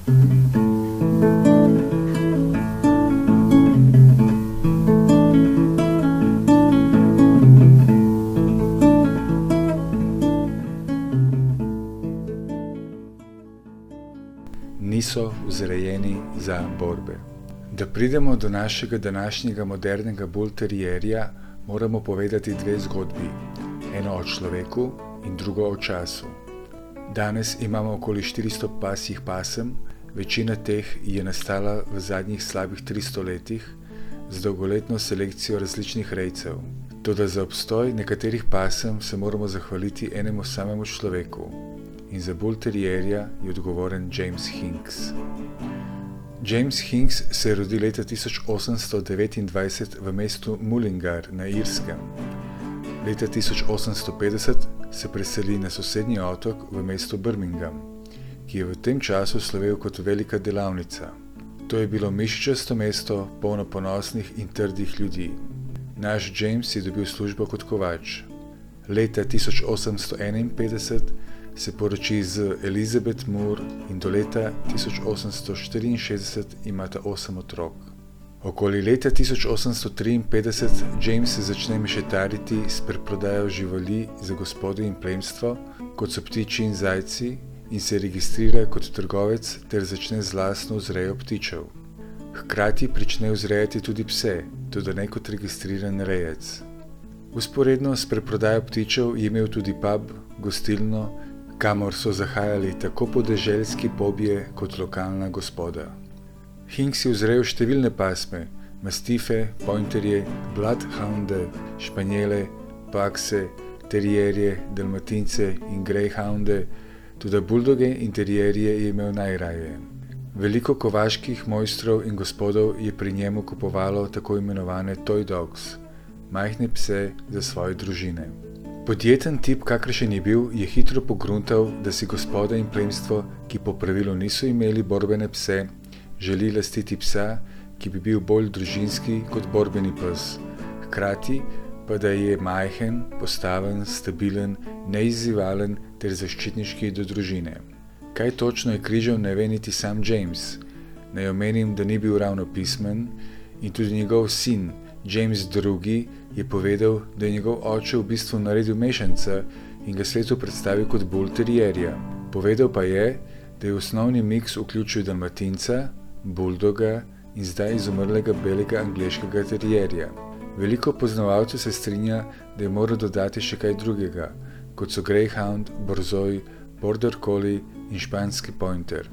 Niso vzrejeni za borbe. Da pridemo do našega današnjega modernega bull terrierja, moramo povedati dve zgodbi. Eno o človeku in drugo o času. Danes imamo okoli 400 pasjih pasem, večina teh je nastala v zadnjih slabih 300 letih z dolgoletno selekcijo različnih rejcev. Toda za obstoj nekaterih pasem se moramo zahvaliti enemu samemu človeku. In za bull terrierja je odgovoren James Hinks. James Hinks se je rodil leta 1829 v mestu Mullingar na Irskem. Leta 1850 se preseli na sosednji otok v mesto Birmingham, ki je v tem času slovel kot velika delavnica. To je bilo mišičasto mesto, polno ponosnih in trdih ljudi. Naš James je dobil službo kot kovač. Leta 1851 se poroči z Elizabeth Moore in do leta 1864 imata 8 otrok. Okoli leta 1853 James začne mešetariti s preprodajo živali za gospodo in plemstvo, kot so ptiči in zajci, in se registrira kot trgovec ter začne z lastno vzrejo ptičev. Hkrati prične vzrejati tudi pse, tudi ne kot registriran rejec. Vzporedno s preprodajo ptičev je imel tudi pub, gostilno, kamor so zahajali tako podeželski pobje kot lokalna gospoda. Hinks je vzrejal številne pasme, mastife, pointerje, bloodhounde, španjele, pakse, terierje, dalmatince in greyhounde, tudi buldoge in terierje je imel najraje. Veliko kovaških mojstrov in gospodov je pri njemu kupovalo tako imenovane toy dogs, majhne pse za svoje družine. Podjeten tip, kakršen je bil, je hitro pogruntal, da si gospoda in plemstvo, ki po pravilu niso imeli borbene pse, želi lastiti psa, ki bi bil bolj družinski kot borbeni pes, hkrati pa da je majhen, postaven, stabilen, neizzivalen ter zaščitniški do družine. Kaj točno je križal, ne ve niti sam James. Naj omenim, da ni bil ravno pismen in tudi njegov sin, James II, je povedal, da je njegov oče v bistvu naredil mešanca in ga svetu predstavil kot bull terrierja. Povedal pa je, da je v osnovni miks vključil dalmatinca, buldoga in zdaj izumrlega belega angleškega terierja. Veliko poznavalcev se strinja, da je moral dodati še kaj drugega, kot so greyhound, borzoj, border collie in španski pointer.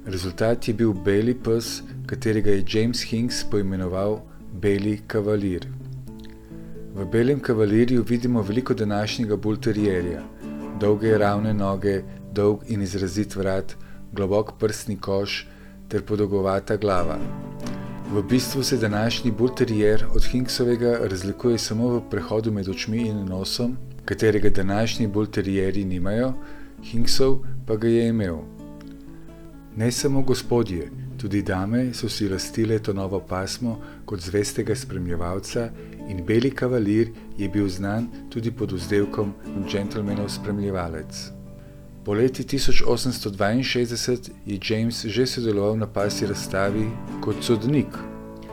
Rezultat je bil beli pes, katerega je James Hinks poimenoval Beli kavalir. V belem kavalirju vidimo veliko današnjega bull terrierja. Dolge ravne noge, dolg in izrazit vrat, globok prsni koš ter podolgovata glava. V bistvu se današnji bull terrier od Hinksovega razlikuje samo v prehodu med očmi in nosom, katerega današnji bull terrierji nimajo, Hinksov pa ga je imel. Ne samo gospodje, tudi dame so si lastile to novo pasmo kot zvestega spremljevalca in beli kavalir je bil znan tudi pod vzdevkom gentlemanov spremljevalec. Po leti 1862 je James že sodeloval na pasji razstavi kot sodnik.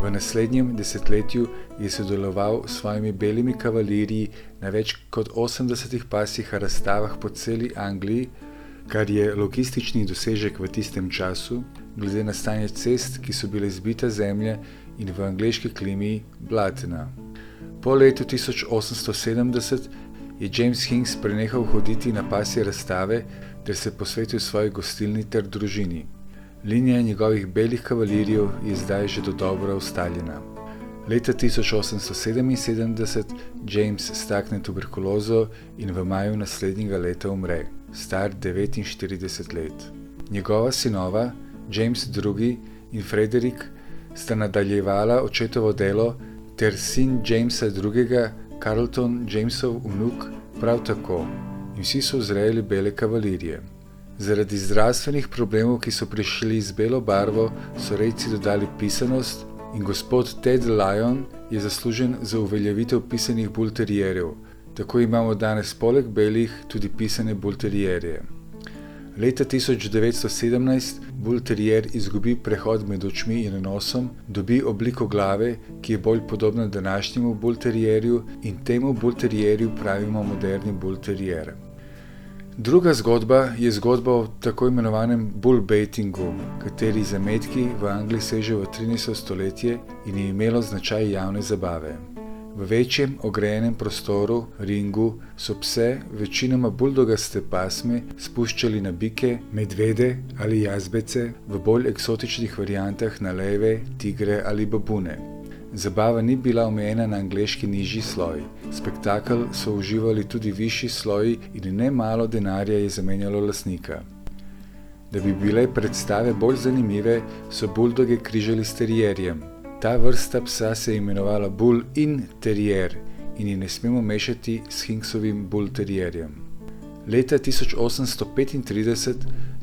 V naslednjem desetletju je sodeloval s svojimi belimi kavalirji na več kot 80 pasjih razstavah po celi Angliji, kar je logistični dosežek v tistem času, glede na stanje cest, ki so bile zbita zemlja in v angleški klimi blatna. Po letu 1870 je James Hinks prenehal hoditi na pasje razstave ter se posvetil svoji gostilni ter družini. Linija njegovih belih kavalirjev je zdaj že dodobra ustaljena. Leta 1877 James stakne tuberkulozo in v maju naslednjega leta umre, star 49 let. Njegova sinova, James II in Frederick, sta nadaljevala očetovo delo ter sin Jamesa II, Carleton, Jamesov vnuk, prav tako, in vsi so vzrejali bele kavalirje. Zaradi zdravstvenih problemov, ki so prišli z belo barvo, so rejci dodali pisanost in gospod Ted Lyon je zaslužen za uveljavitev pisanih bull terrierjev. Tako imamo danes poleg belih tudi pisane bull terrierje. Leta 1917 bull terrier izgubi prehod med očmi in nosom, dobi obliko glave, ki je bolj podobna današnjemu bull terrierju, in temu bull terrierju pravimo moderni bull terrier. Druga zgodba je zgodba o tako imenovanem bullbaitingu, kateri zametki v Angliji sežejo v 13. stoletje in je imelo značaj javne zabave. V večjem ograjenem prostoru, ringu, so pse, večinoma buldogaste pasme, spuščali na bike, medvede ali jazbece, v bolj eksotičnih variantah na leve, tigre ali babune. Zabava ni bila omejena na angleški nižji sloj. Spektakel so uživali tudi višji sloji in ne malo denarja je zamenjalo lastnika. Da bi bile predstave bolj zanimive, so buldoge križali s terierjem. Ta vrsta psa se je imenovala bull in terrier in ji ne smemo mešati s Hinksovim bull terrierjem. Leta 1835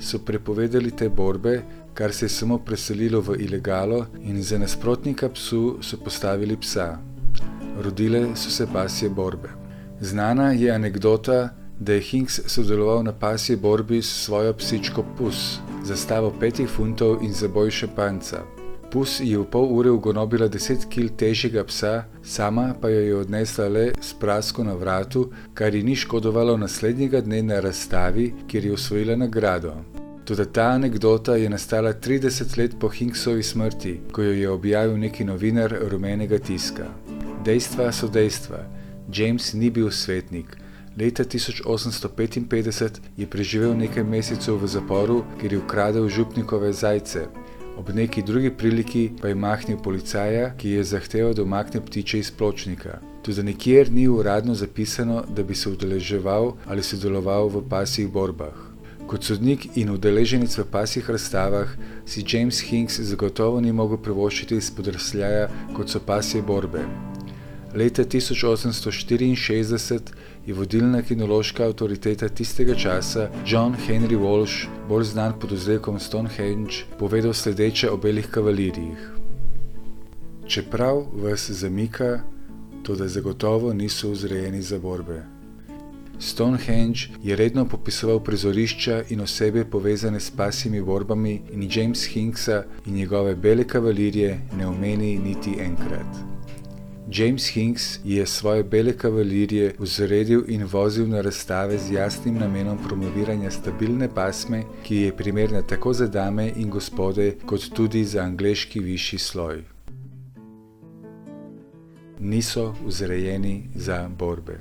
so prepovedali te borbe, kar se je samo preselilo v ilegalo, in za nasprotnika psu so postavili psa. Rodile so se pasje borbe. Znana je anekdota, da je Hinks sodeloval na pasji borbi s svojo psičko Pus, zastavo 5 funtov in zaboj šampanjca. Pus je v pol ure ugonobila 10 kg težjega psa, sama pa jo je odnesla le s prasko na vratu, kar ji ni škodovalo naslednjega dne na razstavi, kjer je osvojila nagrado. Toda ta anekdota je nastala 30 let po Hinksovi smrti, ko jo je objavil neki novinar rumenega tiska. Dejstva so dejstva. James ni bil svetnik. Leta 1855 je preživel nekaj mesecev v zaporu, ker je ukradel župnikove zajce. Ob neki drugi priliki pa je mahnil policaja, ki je zahteval, da umakne ptiče iz pločnika. Tudi nikjer ni uradno zapisano, da bi se udeleževal ali sodeloval v pasjih borbah. Kot sodnik in udeleženec v pasjih razstavah si James Hinks zagotovo ni mogel privoščiti spodrsljaja, kot so pasje borbe. Leta 1864 je vodilna kinološka avtoriteta tistega časa John Henry Walsh, bolj znan pod vzdevkom Stonehenge, povedal sledeče o belih kavalirijih. Čeprav vas zamika, toda zagotovo niso vzrejeni za borbe. Stonehenge je redno popisoval prizorišča in osebe povezane s pasjimi borbami in James Hinksa in njegove bele kavalirije ne omeni niti enkrat. James Hinks je svoje bele kavalirije vzredil in vozil na razstave z jasnim namenom promoviranja stabilne pasme, ki je primerna tako za dame in gospode, kot tudi za angleški višji sloj. Niso vzrejeni za borbe.